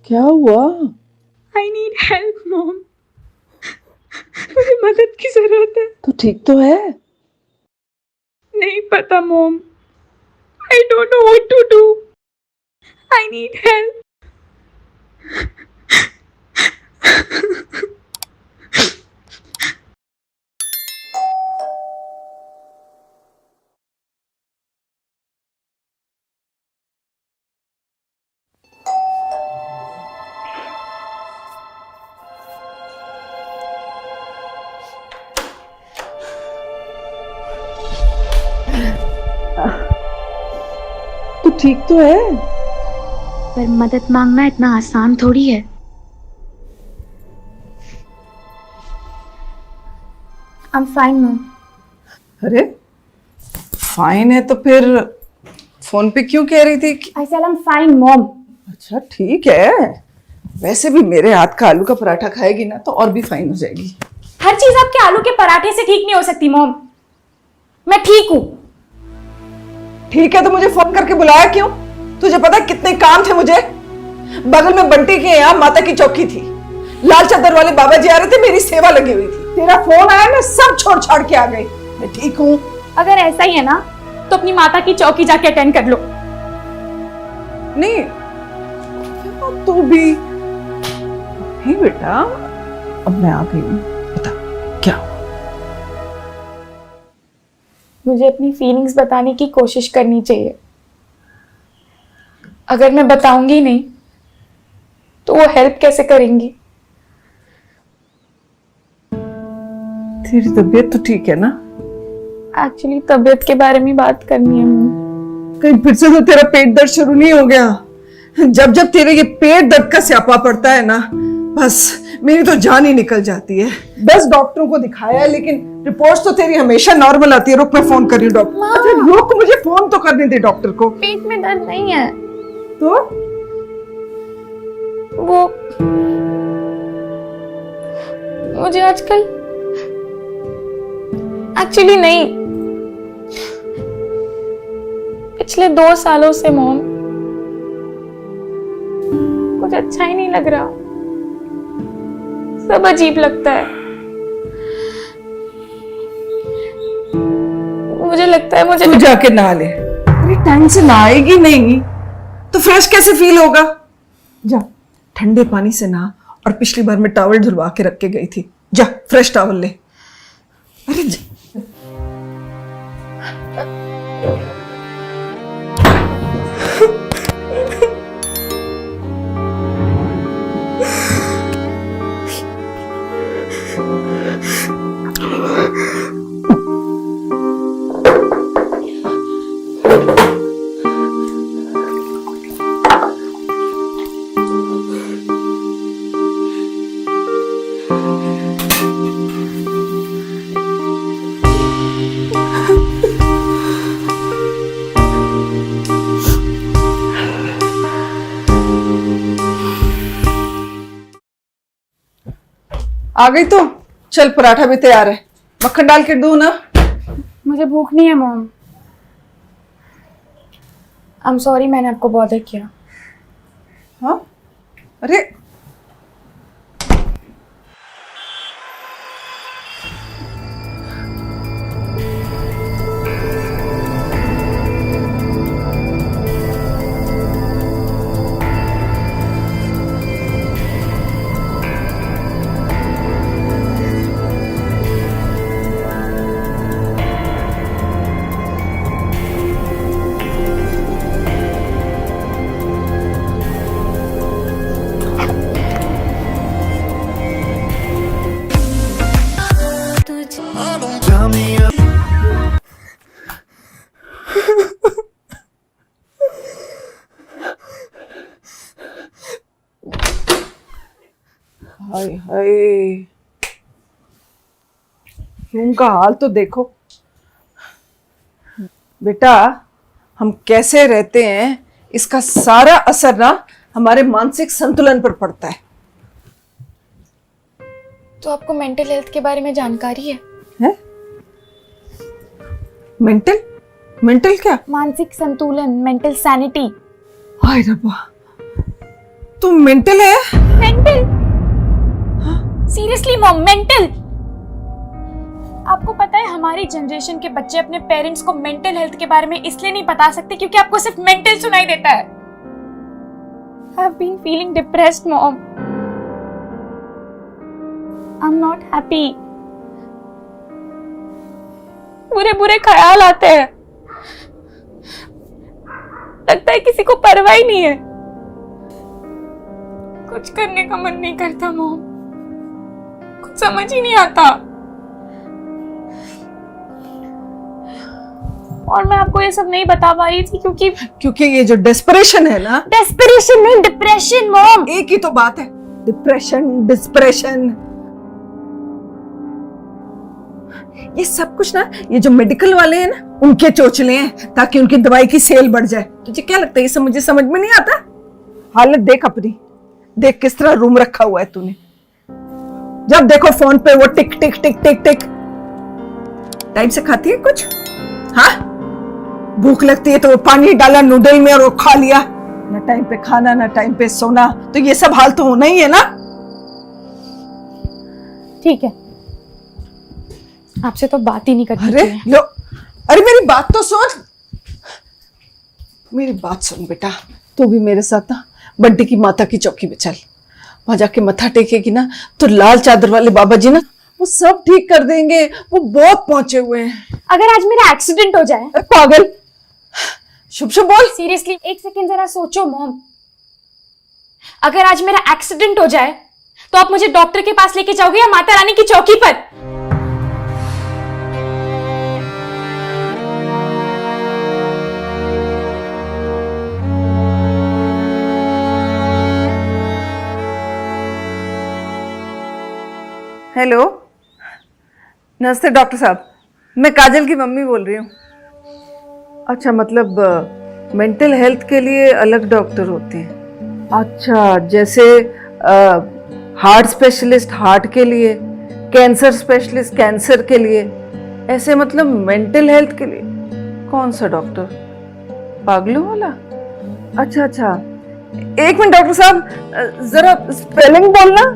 क्या हुआ? आई need help mom. मुझे मदद की जरूरत है। तो ठीक तो है? नहीं पता mom. I don't know what to do. I need help. तो ठीक तो है? पर मदद मांगना इतना आसान थोड़ी है। I'm fine, mom. अरे फाइन है तो फिर फोन पे क्यों कह रही थी कि... I said I'm fine, mom. अच्छा ठीक है। वैसे भी मेरे हाथ का आलू का पराठा खाएगी ना तो और भी फाइन हो जाएगी। हर चीज आपके आलू के पराठे से ठीक नहीं हो सकती मॉम। मैं ठीक हूँ। ठीक है तो मुझे फोन करके बुलाया क्यों? तुझे पता है कितने काम थे मुझे? बगल में बंटी के यहाँ माता की चौकी थी, लाल चादर वाले बाबा जी आ रहे थे, मेरी सेवा लगी हुई थी। तेरा फोन आया, मैं सब छोड़ छाड़ के आ गई। मैं ठीक हूँ। अगर ऐसा ही है ना तो अपनी माता की चौकी जाके अटेंड कर लो। नहीं क्या तू भी? नहीं बेटा, अब मैं आ गई हूँ। बता क्या? मुझे अपनी फीलिंग्स बताने की कोशिश करनी चाहिए। अगर मैं बताऊंगी नहीं तो वो हेल्प कैसे करेंगी? तेरी तबीयत तो ठीक है ना? एक्चुअली तबीयत के बारे में बात करनी है मम्मी। कहीं फिर से तो तेरा पेट दर्द शुरू नहीं हो गया? जब जब तेरे ये पेट दर्द का स्यापा पड़ता है ना, बस मेरी तो जान ही निकल जाती है। 10 डॉक्टरों को दिखाया है लेकिन रिपोर्ट्स तो तेरी हमेशा नॉर्मल आती है। रुक मैं फोन कर रही हूँ डॉक्टर। अच्छा रुक, मुझे फोन तो करने दे डॉक्टर को। पेट में दर्द नहीं है तो वो मुझे आजकल एक्चुअली नहीं, पिछले 2 सालों से मॉम कुछ अच्छा ही नहीं लग रहा। सब अजीब लगता है। मुझे लगता है मुझे तू जाके नहा ले। अरे टाइम से नहाएगी नहीं तो फ्रेश कैसे फील होगा? जा ठंडे पानी से नहा, और पिछली बार मैं टॉवल धुलवा के रख के गई थी। जा फ्रेश टॉवल ले। अरे आ गई तो चल, पराठा भी तैयार है। मक्खन डाल के दूं ना? मुझे भूख नहीं है मॉम। आई एम सॉरी मैंने आपको बॉदर किया। हाँ अरे हाय हाय, रूम का हाल तो देखो। बेटा हम कैसे रहते हैं इसका सारा असर ना हमारे मानसिक संतुलन पर पड़ता है। तो आपको मेंटल हेल्थ के बारे में जानकारी है? मेंटल मेंटल क्या? मानसिक संतुलन, मेंटल सैनिटी। हाय रब्बा, तू मेंटल है? मेंटल? Seriously mom, mental? आपको पता है हमारी जनरेशन के बच्चे अपने पेरेंट्स को मेंटल हेल्थ के बारे में इसलिए नहीं बता सकते क्योंकि आपको सिर्फ मेंटल सुनाई देता है। I've been feeling depressed, mom. I'm not happy. बुरे बुरे ख्याल आते हैं, लगता है किसी को परवाह ही नहीं है। कुछ करने का मन नहीं करता मॉम, कुछ समझ ही नहीं आता। और मैं आपको ये सब नहीं बता पा रही थी क्योंकि ये जो डेस्परेशन है ना, डेस्परेशन नहीं, डिप्रेशन मॉम। एक ही तो बात है, डिप्रेशन डिस्प्रेशन। ये सब कुछ ना, ये जो मेडिकल वाले हैं ना, उनके चोचले हैं ताकि उनकी दवाई की सेल बढ़ जाए। तुझे क्या लगता है ये सब मुझे समझ में नहीं आता? हालत देख अपनी, देख किस तरह रूम रखा हुआ है तूने। जब देखो फोन पे वो टिक टिक टिक टिक टिक। टाइम से खाती है कुछ? हाँ, भूख लगती है तो वो पानी डाला नूडल में और वो खा लिया। ना टाइम पे खाना, ना टाइम पे सोना, तो ये सब हाल तो होना ही है ना। ठीक है, आपसे तो बात ही नहीं करनी अरे चाहिए। लो, अरे मेरी बात तो सुन, मेरी बात सुन बेटा। तू भी मेरे साथ ना बंटी की माता की चौकी पे चल। वहां जाके मत्था टेकेगी ना तो लाल चादर वाले बाबा जी ना वो सब ठीक कर देंगे। वो बहुत पहुंचे हुए हैं। अगर आज मेरा एक्सीडेंट हो जाए? अरे पागल, शुभ शुभ बोल। सीरियसली एक सेकेंड जरा सोचो मॉम, अगर आज मेरा एक्सीडेंट हो जाए तो आप मुझे डॉक्टर के पास लेके जाओगे या माता रानी की चौकी पर? हेलो, नमस्ते डॉक्टर साहब, मैं काजल की मम्मी बोल रही हूँ। अच्छा, मतलब मेंटल हेल्थ के लिए अलग डॉक्टर होते हैं? अच्छा, जैसे हार्ट स्पेशलिस्ट हार्ट के लिए, कैंसर स्पेशलिस्ट कैंसर के लिए, ऐसे मतलब मेंटल हेल्थ के लिए कौन सा डॉक्टर? पागलों वाला? अच्छा अच्छा, एक मिनट डॉक्टर साहब, जरा स्पेलिंग बोलना,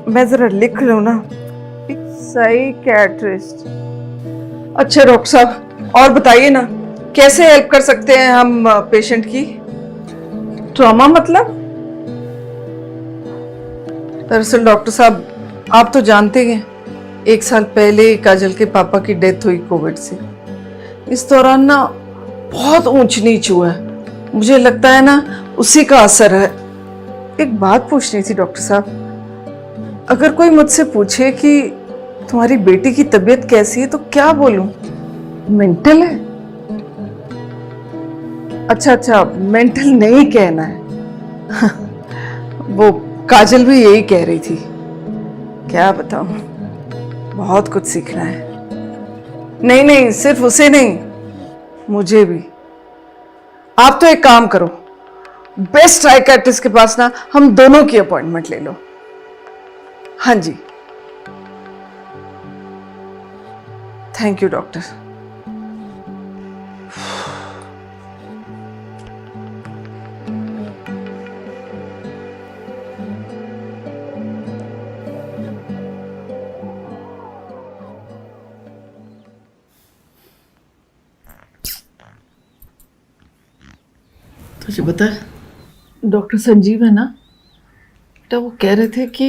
मैं जरा लिख लूं ना। साइकियाट्रिस्ट। अच्छा डॉक्टर साहब, और बताइए ना, कैसे हेल्प कर सकते हैं हम पेशेंट की? ट्रॉमा मतलब? दरअसल डॉक्टर साहब, आप तो जानते हैं 1 साल पहले काजल के पापा की डेथ हुई कोविड से। इस दौरान ना बहुत ऊंच नीच हुआ है, मुझे लगता है ना उसी का असर है। एक बात पूछनी थी डॉक्टर साहब, अगर कोई मुझसे पूछे कि तुम्हारी बेटी की तबीयत कैसी है तो क्या बोलूं? मेंटल है? अच्छा अच्छा, मेंटल नहीं कहना है। वो काजल भी यही कह रही थी। क्या बताऊं, बहुत कुछ सीखना है। नहीं नहीं, सिर्फ उसे नहीं, मुझे भी। आप तो एक काम करो, बेस्ट साइकियाट्रिस्ट के पास ना हम दोनों की अपॉइंटमेंट ले लो। हाँ जी, थैंक यू डॉक्टर। तुझे पता है, डॉक्टर संजीव है ना बेटा, वो कह रहे थे कि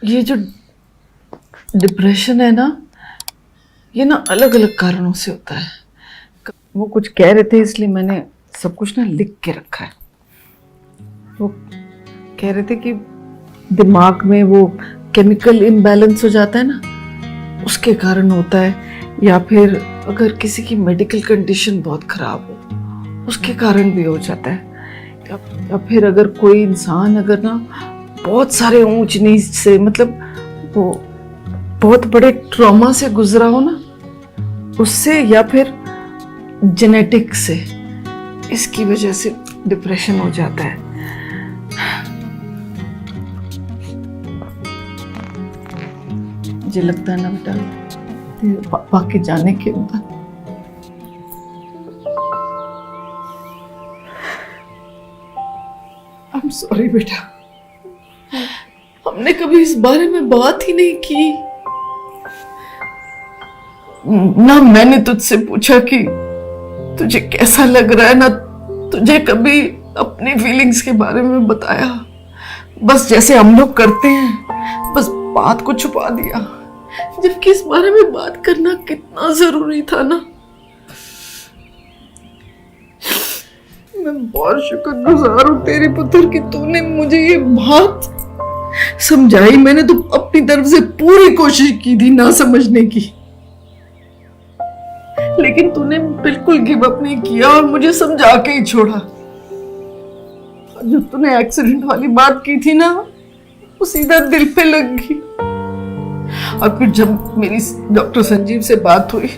ये जो डिप्रेशन है ना, ये ना अलग अलग कारणों से होता है। वो कुछ कह रहे थे, इसलिए मैंने सब कुछ ना लिख के रखा है। वो कह रहे थे कि दिमाग में वो केमिकल इम्बैलेंस हो जाता है ना, उसके कारण होता है, या फिर अगर किसी की मेडिकल कंडीशन बहुत खराब हो उसके कारण भी हो जाता है, या फिर अगर कोई इंसान अगर ना बहुत सारे ऊंच नीच से, मतलब वो बहुत बड़े ट्रॉमा से गुजरा हो ना, उससे, या फिर जेनेटिक से, इसकी वजह से डिप्रेशन हो जाता है। मुझे लगता है ना बेटा, तेरे पापा के जाने के बाद I'm sorry बेटा, हमने कभी इस बारे में बात ही नहीं की। ना मैंने तुझसे पूछा कि तुझे कैसा लग रहा है, ना तुझे कभी अपनी फीलिंग्स के बारे में बताया। बस जैसे हम लोग करते हैं, बस बात को छुपा दिया, जबकि इस बारे में बात करना कितना जरूरी था ना। मैं बहुत शुक्रगुजार हूँ तेरे पुत्र कि तूने मुझे ये बात समझाई। मैंने तो अपनी तरफ से पूरी कोशिश की थी ना समझने की, लेकिन तूने बिल्कुल गिव अप नहीं किया और मुझे समझा के ही छोड़ा। जो तूने एक्सीडेंट वाली बात की थी ना, वो सीधा दिल पे लग गई। और फिर जब मेरी डॉक्टर संजीव से बात हुई